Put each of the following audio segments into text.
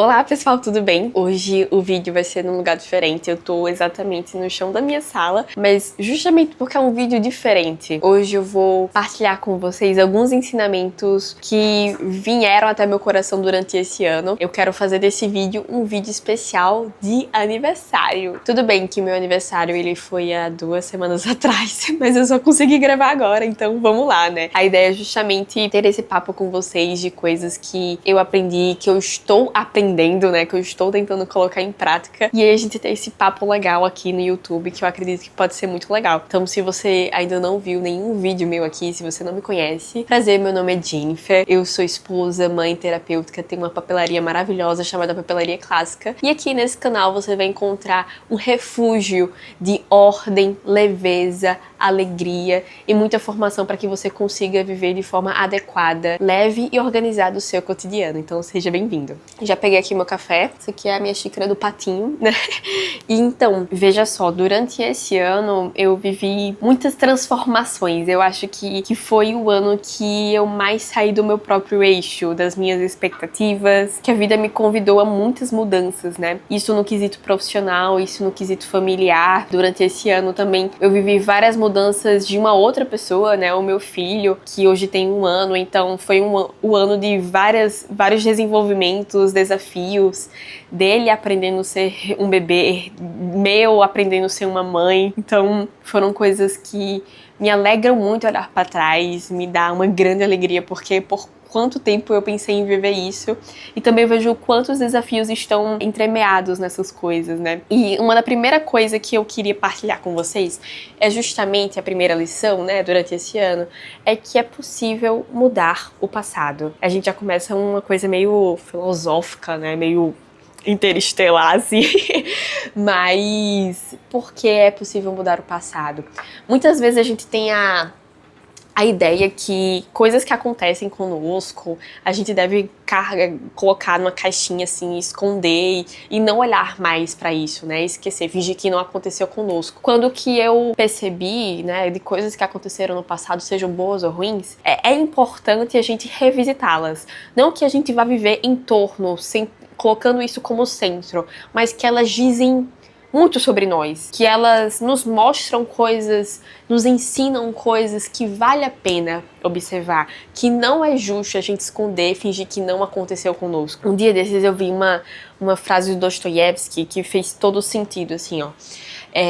Olá pessoal, tudo bem? Hoje o vídeo vai ser num lugar diferente, eu tô exatamente no chão da minha sala, mas justamente porque é um vídeo diferente, hoje eu vou partilhar com vocês alguns ensinamentos que vieram até meu coração durante esse ano. Eu quero fazer desse vídeo um vídeo especial de aniversário. Tudo bem que meu aniversário ele foi há 2 semanas atrás, mas eu só consegui gravar agora, então vamos lá, né? A ideia é justamente ter esse papo com vocês de coisas que eu aprendi, que eu estou aprendendo, né, que eu estou tentando colocar em prática, e aí a gente tem esse papo legal aqui no YouTube, que eu acredito que pode ser muito legal. Então, se você ainda não viu nenhum vídeo meu aqui, se você não me conhece, prazer, meu nome é Jennifer, eu sou esposa, mãe terapêutica, tenho uma papelaria maravilhosa chamada Papelaria Clássica, e aqui nesse canal você vai encontrar um refúgio de ordem, leveza, alegria e muita formação para que você consiga viver de forma adequada, leve e organizada o seu cotidiano. Então seja bem-vindo. Já peguei aqui meu café, isso aqui é a minha xícara do patinho, né? E então, veja só, durante esse ano eu vivi muitas transformações. Eu acho que foi o ano que eu mais saí do meu próprio eixo, das minhas expectativas, que a vida me convidou a muitas mudanças, né? Isso no quesito profissional, isso no quesito familiar. Durante esse ano também eu vivi várias mudanças de uma outra pessoa, né? O meu filho, que hoje tem 1 ano, então foi um ano de vários desenvolvimentos, desafios, dele aprendendo a ser um bebê, meu aprendendo a ser uma mãe. Então foram coisas que me alegram muito olhar para trás, me dá uma grande alegria, porque por quanto tempo eu pensei em viver isso, e também vejo quantos desafios estão entremeados nessas coisas, né? E uma da primeira coisa que eu queria partilhar com vocês é justamente a primeira lição, né, durante esse ano, é que é possível mudar o passado. A gente já começa uma coisa meio filosófica, né, meio interestelar, assim, mas por que é possível mudar o passado? Muitas vezes a gente tem a ideia que coisas que acontecem conosco, a gente deve colocar numa caixinha assim, esconder e não olhar mais pra isso, né? Esquecer, fingir que não aconteceu conosco. Quando que eu percebi, né, de coisas que aconteceram no passado, sejam boas ou ruins, é importante a gente revisitá-las. Não que a gente vá viver em torno, colocando isso como centro, mas que elas dizem muito sobre nós, que elas nos mostram coisas, nos ensinam coisas que vale a pena observar, que não é justo a gente esconder, fingir que não aconteceu conosco. Um dia desses eu vi uma frase do Dostoiévski que fez todo sentido, assim, ó.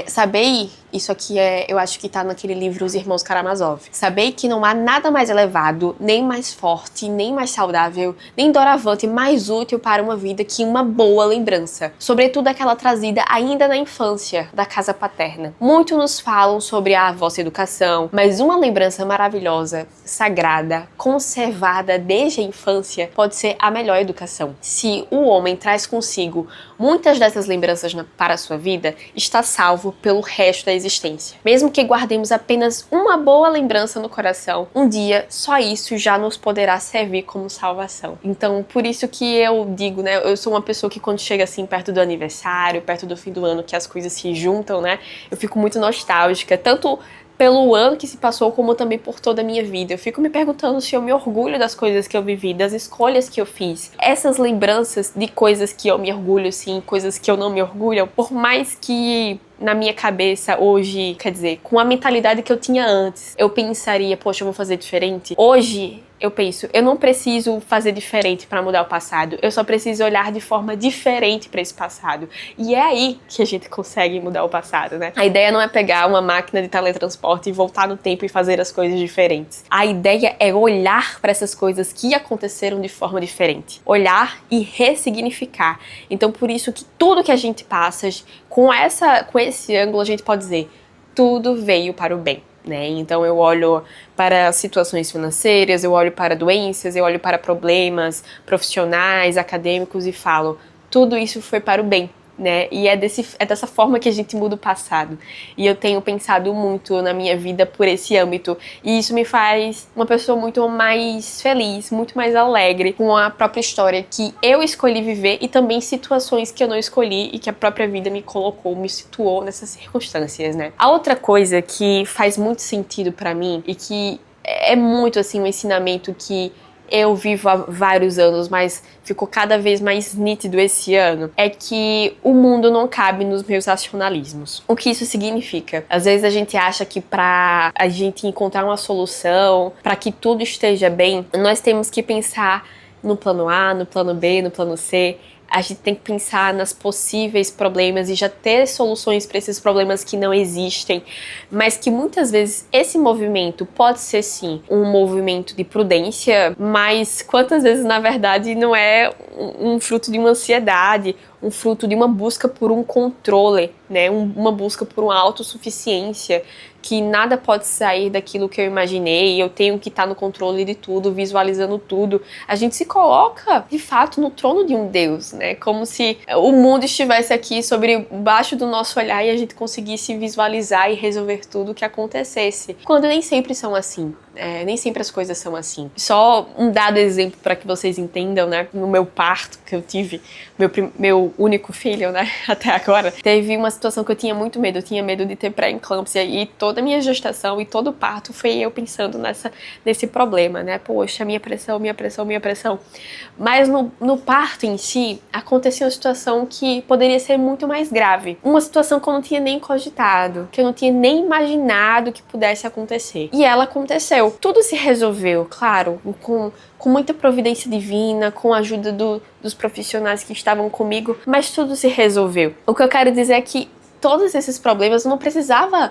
Sabei, isso aqui eu acho que tá naquele livro Os Irmãos Karamazov. Sabei que não há nada mais elevado, nem mais forte, nem mais saudável, nem doravante mais útil para uma vida que uma boa lembrança. Sobretudo aquela trazida ainda na infância, da casa paterna. Muito nos falam sobre a vossa educação, mas uma lembrança maravilhosa, sagrada, conservada desde a infância, pode ser a melhor educação. Se o homem traz consigo muitas dessas lembranças para a sua vida, está salvo pelo resto da existência. Mesmo que guardemos apenas uma boa lembrança no coração, um dia só isso já nos poderá servir como salvação. Então, por isso que eu digo, né, eu sou uma pessoa que quando chega assim perto do aniversário, perto do fim do ano, que as coisas se juntam, né, eu fico muito nostálgica, tanto pelo ano que se passou, como também por toda a minha vida. Eu fico me perguntando se eu me orgulho das coisas que eu vivi, das escolhas que eu fiz. Essas lembranças de coisas que eu me orgulho, sim, coisas que eu não me orgulho, por mais que na minha cabeça hoje, quer dizer, com a mentalidade que eu tinha antes, eu pensaria, poxa, eu vou fazer diferente. Hoje, eu penso, eu não preciso fazer diferente para mudar o passado, eu só preciso olhar de forma diferente para esse passado. E é aí que a gente consegue mudar o passado, né? A ideia não é pegar uma máquina de teletransporte e voltar no tempo e fazer as coisas diferentes. A ideia é olhar para essas coisas que aconteceram de forma diferente. Olhar e ressignificar. Então, por isso que tudo que a gente passa, com esse ângulo, a gente pode dizer, tudo veio para o bem. Né? Então eu olho para situações financeiras, eu olho para doenças, eu olho para problemas profissionais, acadêmicos e falo, tudo isso foi para o bem, né? E é dessa forma que a gente muda o passado. E eu tenho pensado muito na minha vida por esse âmbito. E isso me faz uma pessoa muito mais feliz, muito mais alegre com a própria história que eu escolhi viver e também situações que eu não escolhi e que a própria vida me colocou, me situou nessas circunstâncias, né? A outra coisa que faz muito sentido pra mim e que é muito, assim, um ensinamento que eu vivo há vários anos, mas ficou cada vez mais nítido esse ano, é que o mundo não cabe nos meus racionalismos. O que isso significa? Às vezes a gente acha que pra a gente encontrar uma solução, pra que tudo esteja bem, nós temos que pensar no plano A, no plano B, no plano C. A gente tem que pensar nas possíveis problemas e já ter soluções para esses problemas que não existem, mas que muitas vezes esse movimento pode ser sim um movimento de prudência, mas quantas vezes na verdade não é um fruto de uma ansiedade, um fruto de uma busca por um controle, né? Uma busca por uma autossuficiência, que nada pode sair daquilo que eu imaginei, eu tenho que estar no controle de tudo, visualizando tudo. A gente se coloca, de fato, no trono de um Deus, né? Como se o mundo estivesse aqui sobre baixo do nosso olhar e a gente conseguisse visualizar e resolver tudo o que acontecesse. Quando nem sempre são assim. Nem sempre as coisas são assim. Só um dado exemplo para que vocês entendam, né? No meu parto que eu tive, meu único filho, né? Até agora, teve uma situação que eu tinha muito medo. Eu tinha medo de ter pré-eclâmpsia e toda a minha gestação e todo o parto foi eu pensando nesse problema, né? Poxa, minha pressão. Mas no parto em si, aconteceu uma situação que poderia ser muito mais grave. Uma situação que eu não tinha nem cogitado, que eu não tinha nem imaginado que pudesse acontecer. E ela aconteceu. Tudo se resolveu, claro, com muita providência divina, com a ajuda dos profissionais que estavam comigo, mas tudo se resolveu. O que eu quero dizer é que todos esses problemas eu não precisava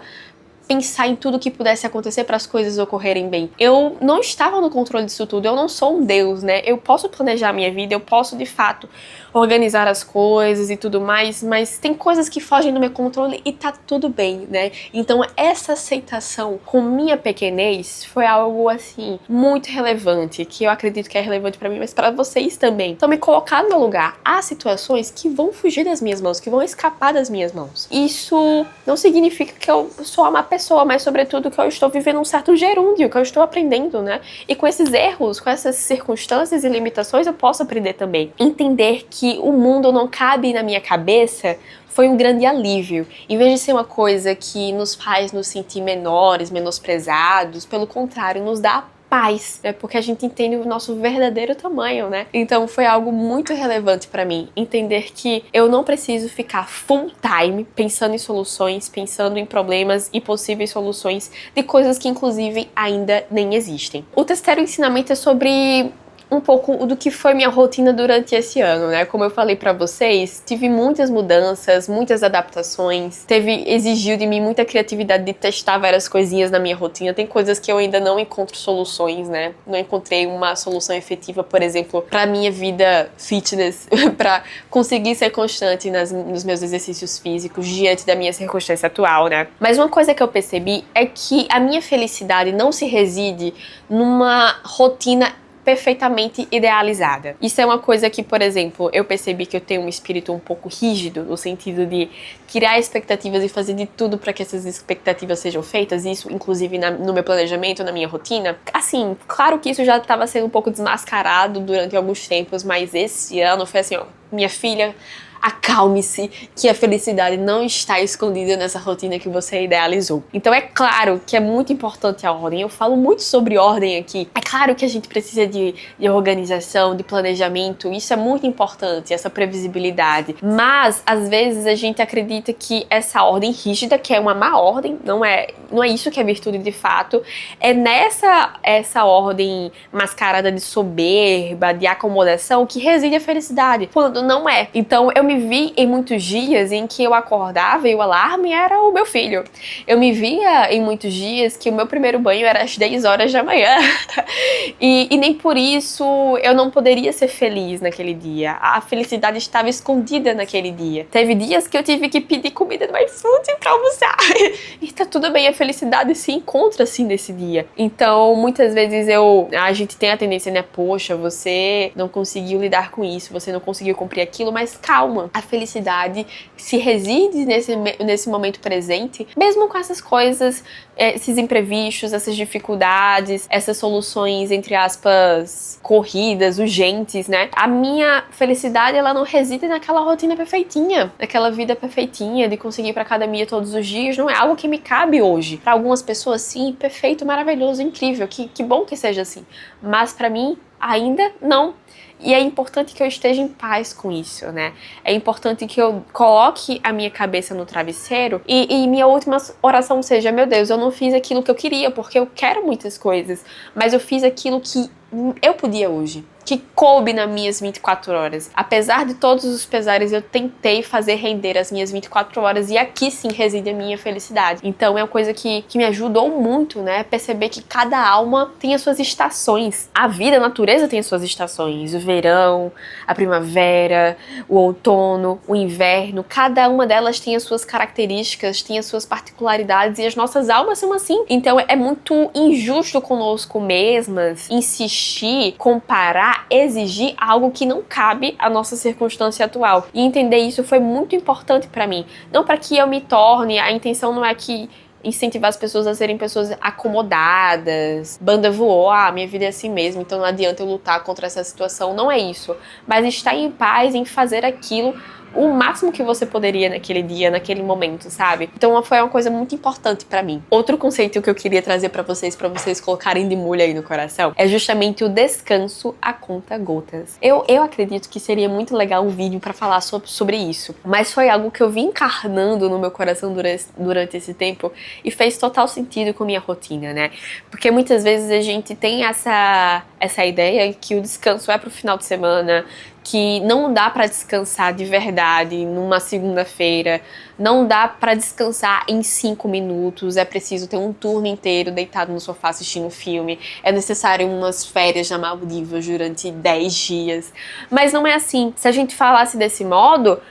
pensar em tudo que pudesse acontecer para as coisas ocorrerem bem. Eu não estava no controle disso tudo, eu não sou um Deus, né? Eu posso planejar a minha vida, eu posso de fato organizar as coisas e tudo mais, mas tem coisas que fogem do meu controle e tá tudo bem, né? Então essa aceitação com minha pequenez foi algo assim muito relevante, que eu acredito que é relevante para mim, mas para vocês também. Então me colocar no meu lugar. Há situações que vão fugir das minhas mãos, que vão escapar das minhas mãos. Isso não significa que eu sou uma pessoa, mas sobretudo que eu estou vivendo um certo gerúndio, que eu estou aprendendo, né? E com esses erros, com essas circunstâncias e limitações, eu posso aprender também. Entender que o mundo não cabe na minha cabeça foi um grande alívio. Em vez de ser uma coisa que nos faz nos sentir menores, menosprezados, pelo contrário, nos dá paz, né? Porque a gente entende o nosso verdadeiro tamanho, né? Então foi algo muito relevante pra mim, entender que eu não preciso ficar full time pensando em soluções, pensando em problemas e possíveis soluções de coisas que inclusive ainda nem existem. O terceiro ensinamento é sobre um pouco do que foi minha rotina durante esse ano, né? Como eu falei pra vocês, tive muitas mudanças, muitas adaptações, exigiu de mim muita criatividade de testar várias coisinhas na minha rotina. Tem coisas que eu ainda não encontro soluções, né? Não encontrei uma solução efetiva, por exemplo, pra minha vida fitness, pra conseguir ser constante nos meus exercícios físicos diante da minha circunstância atual, né? Mas uma coisa que eu percebi é que a minha felicidade não se reside numa rotina perfeitamente idealizada. Isso é uma coisa que, por exemplo, eu percebi que eu tenho um espírito um pouco rígido, no sentido de criar expectativas e fazer de tudo para que essas expectativas sejam feitas, isso inclusive no meu planejamento, na minha rotina. Assim, claro que isso já estava sendo um pouco desmascarado durante alguns tempos, mas esse ano foi assim, ó, minha filha, acalme-se, que a felicidade não está escondida nessa rotina que você idealizou. Então é claro que é muito importante a ordem. Eu falo muito sobre ordem aqui. É claro que a gente precisa de organização, de planejamento. Isso é muito importante, essa previsibilidade. Mas, às vezes, a gente acredita que essa ordem rígida, que é uma má ordem, não é isso que é virtude de fato, é essa ordem mascarada de soberba, de acomodação, que reside a felicidade, quando não é. Então, eu me vi em muitos dias em que eu acordava e o alarme era o meu filho. Eu me via em muitos dias que o meu primeiro banho era às 10 horas da manhã. E nem por isso eu não poderia ser feliz naquele dia. A felicidade estava escondida naquele dia. Teve dias que eu tive que pedir comida no iFood pra almoçar. E tá tudo bem, a felicidade se encontra assim nesse dia. Então, muitas vezes a gente tem a tendência, né? Poxa, você não conseguiu lidar com isso, você não conseguiu cumprir aquilo, mas calma. A felicidade se reside nesse momento presente, mesmo com essas coisas, esses imprevistos, essas dificuldades, essas soluções, entre aspas, corridas, urgentes, né? A minha felicidade, ela não reside naquela rotina perfeitinha, naquela vida perfeitinha de conseguir ir pra academia todos os dias, não é algo que me cabe hoje. Para algumas pessoas, sim, perfeito, maravilhoso, incrível, que bom que seja assim. Mas para mim, Ainda não. E é importante que eu esteja em paz com isso, né? É importante que eu coloque a minha cabeça no travesseiro e minha última oração seja: meu Deus, eu não fiz aquilo que eu queria, porque eu quero muitas coisas, mas eu fiz aquilo que eu podia hoje, que coube nas minhas 24 horas. Apesar de todos os pesares, eu tentei fazer render as minhas 24 horas e aqui sim reside a minha felicidade. Então é uma coisa que me ajudou muito, né? Perceber que cada alma tem as suas estações. A vida, a natureza tem as suas estações. O verão, a primavera, o outono, o inverno. Cada uma delas tem as suas características, tem as suas particularidades e as nossas almas são assim. Então é muito injusto conosco mesmas insistir, comparar, exigir algo que não cabe à nossa circunstância atual. E entender isso foi muito importante pra mim. Não para que eu me torne, a intenção não é que incentivar as pessoas a serem pessoas acomodadas, banda voou, minha vida é assim mesmo, então não adianta eu lutar contra essa situação, não é isso. Mas estar em paz em fazer aquilo o máximo que você poderia naquele dia, naquele momento, sabe? Então foi uma coisa muito importante pra mim. Outro conceito que eu queria trazer pra vocês colocarem de molho aí no coração, é justamente o descanso a conta gotas. Eu acredito que seria muito legal um vídeo pra falar sobre isso, mas foi algo que eu vim encarnando no meu coração durante esse tempo e fez total sentido com minha rotina, né? Porque muitas vezes a gente tem essa ideia que o descanso é pro final de semana, que não dá pra descansar de verdade numa segunda-feira, não dá pra descansar em 5 minutos, é preciso ter um turno inteiro deitado no sofá assistindo um filme, é necessário umas férias na Maldivas durante 10 dias. Mas não é assim. Se a gente falasse desse modo,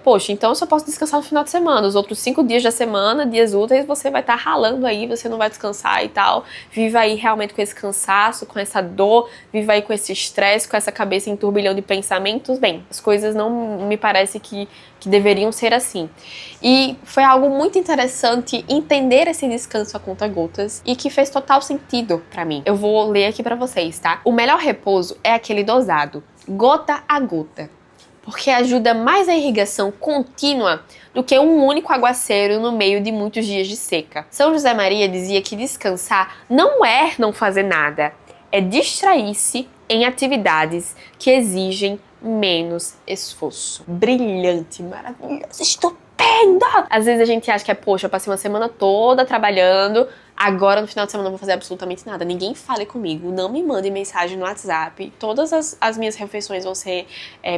poxa, então eu só posso descansar no final de semana, os outros 5 dias da semana, dias úteis, você vai estar ralando aí, você não vai descansar e tal. Viva aí realmente com esse cansaço, com essa dor, viva aí com esse estresse, com essa cabeça em turbilhão de pensamentos. Bem, as coisas não me parece que deveriam ser assim. E foi algo muito interessante entender esse descanso a conta-gotas e que fez total sentido pra mim. Eu vou ler aqui pra vocês, tá? O melhor repouso é aquele dosado, gota a gota, porque ajuda mais a irrigação contínua do que um único aguaceiro no meio de muitos dias de seca. São José Maria dizia que descansar não é não fazer nada, é distrair-se em atividades que exigem menos esforço. Brilhante, maravilhoso, estupenda! Às vezes a gente acha que poxa, eu passei uma semana toda trabalhando, agora no final de semana eu não vou fazer absolutamente nada. Ninguém fale comigo, não me mande mensagem no WhatsApp. Todas as minhas refeições vão ser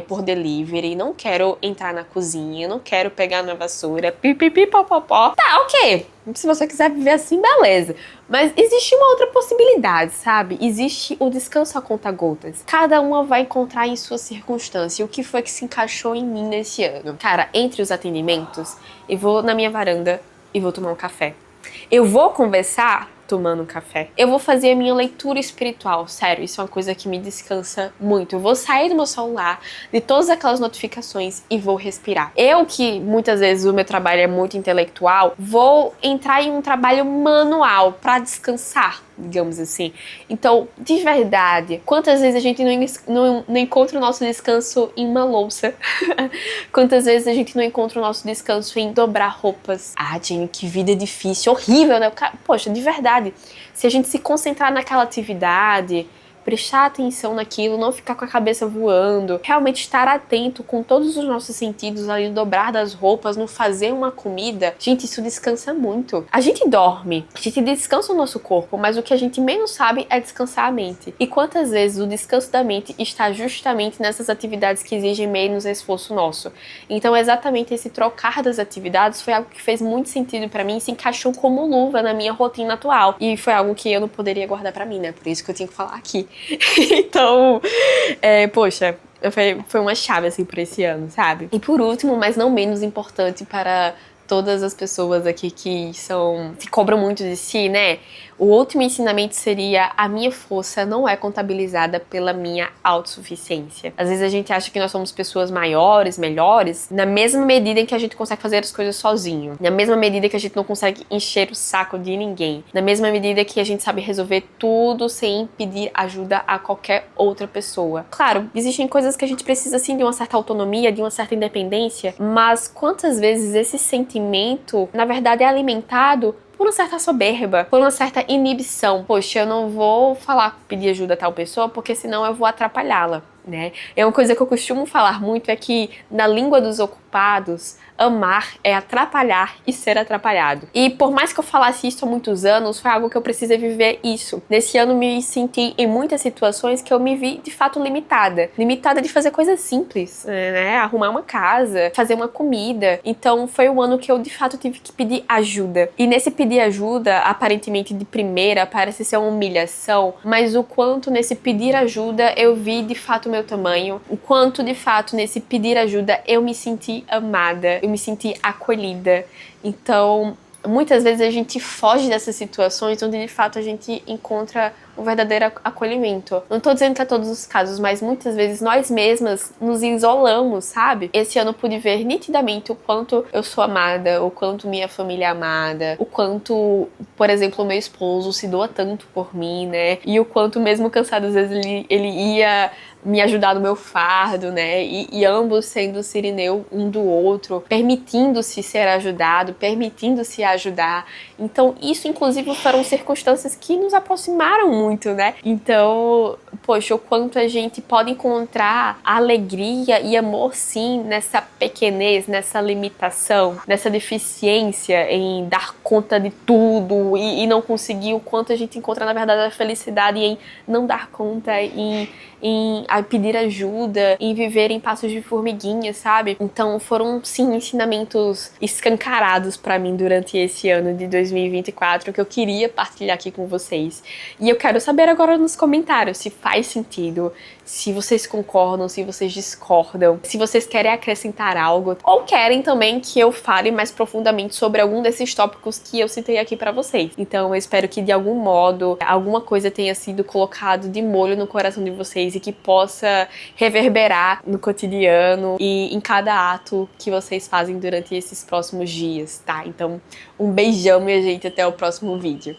por delivery. Não quero entrar na cozinha, não quero pegar na vassoura. Pipipipopopó. Tá, ok. Se você quiser viver assim, beleza. Mas existe uma outra possibilidade, sabe? Existe o descanso a conta-gotas. Cada uma vai encontrar em sua circunstância o que foi que se encaixou em mim nesse ano. Cara, entre os atendimentos, eu vou na minha varanda e vou tomar um café. Eu vou conversar tomando um café. Eu vou fazer a minha leitura espiritual. Sério, isso é uma coisa que me descansa muito. Eu vou sair do meu celular, de todas aquelas notificações e vou respirar. Eu, que muitas vezes o meu trabalho é muito intelectual, vou entrar em um trabalho manual pra descansar, digamos assim. Então, de verdade, quantas vezes a gente não encontra o nosso descanso em uma louça? Quantas vezes a gente não encontra o nosso descanso em dobrar roupas? Jenny, que vida difícil, horrível, né? Poxa, de verdade, se a gente se concentrar naquela atividade, prestar atenção naquilo, não ficar com a cabeça voando, realmente estar atento com todos os nossos sentidos ali no dobrar das roupas, no fazer uma comida, gente, isso descansa muito. A gente dorme, a gente descansa o nosso corpo, mas o que a gente menos sabe é descansar a mente. E quantas vezes o descanso da mente está justamente nessas atividades que exigem menos esforço nosso. Então exatamente esse trocar das atividades foi algo que fez muito sentido pra mim e se encaixou como luva na minha rotina atual. E foi algo que eu não poderia guardar pra mim, né? Por isso que eu tinha que falar aqui. Então, poxa, foi uma chave assim por esse ano, sabe? E por último, mas não menos importante para todas as pessoas aqui que se cobram muito de si, né? O último ensinamento seria: a minha força não é contabilizada pela minha autossuficiência. Às vezes a gente acha que nós somos pessoas maiores, melhores, na mesma medida em que a gente consegue fazer as coisas sozinho, na mesma medida que a gente não consegue encher o saco de ninguém, na mesma medida que a gente sabe resolver tudo sem pedir ajuda a qualquer outra pessoa. Claro, existem coisas que a gente precisa sim de uma certa autonomia, de uma certa independência, mas quantas vezes esse sentimento, na verdade, é alimentado por uma certa soberba, por uma certa inibição. Poxa, eu não vou falar, pedir ajuda a tal pessoa, porque senão eu vou atrapalhá-la, né? É uma coisa que eu costumo falar muito, é que na língua dos ocupados, amar é atrapalhar e ser atrapalhado. E por mais que eu falasse isso há muitos anos, foi algo que eu precisei viver isso. Nesse ano me senti em muitas situações que eu me vi de fato limitada. Limitada de fazer coisas simples, né? Arrumar uma casa, fazer uma comida. Então foi um ano que eu de fato tive que pedir ajuda. E nesse pedir ajuda, aparentemente de primeira, parece ser uma humilhação, mas o quanto nesse pedir ajuda eu vi de fato o meu tamanho, o quanto de fato nesse pedir ajuda eu me senti amada, eu me senti acolhida. Então, muitas vezes a gente foge dessas situações onde de fato a gente encontra o verdadeiro acolhimento. Não tô dizendo que é todos os casos, mas muitas vezes nós mesmas nos isolamos, sabe? Esse ano eu pude ver nitidamente o quanto eu sou amada, o quanto minha família é amada, o quanto, por exemplo, o meu esposo se doa tanto por mim, né? E o quanto mesmo cansado, às vezes ele ia me ajudar no meu fardo, né? E ambos sendo sirineu um do outro, permitindo-se ser ajudado, permitindo-se ajudar. Então, isso, inclusive, foram circunstâncias que nos aproximaram muito, né? Então, poxa, o quanto a gente pode encontrar alegria e amor, sim, nessa pequenez, nessa limitação, nessa deficiência em dar conta de tudo e não conseguir, o quanto a gente encontra, na verdade, a felicidade em não dar conta, em pedir ajuda, em viver em passos de formiguinha, sabe? Então foram, sim, ensinamentos escancarados pra mim durante esse ano de 2024 que eu queria partilhar aqui com vocês. E eu quero saber agora nos comentários se faz sentido, se vocês concordam, se vocês discordam, se vocês querem acrescentar algo, ou querem também que eu fale mais profundamente sobre algum desses tópicos que eu citei aqui pra vocês. Então eu espero que de algum modo, alguma coisa tenha sido colocado de molho no coração de vocês e que possa reverberar no cotidiano e em cada ato que vocês fazem durante esses próximos dias, tá? Então, um beijão, minha gente, até o próximo vídeo.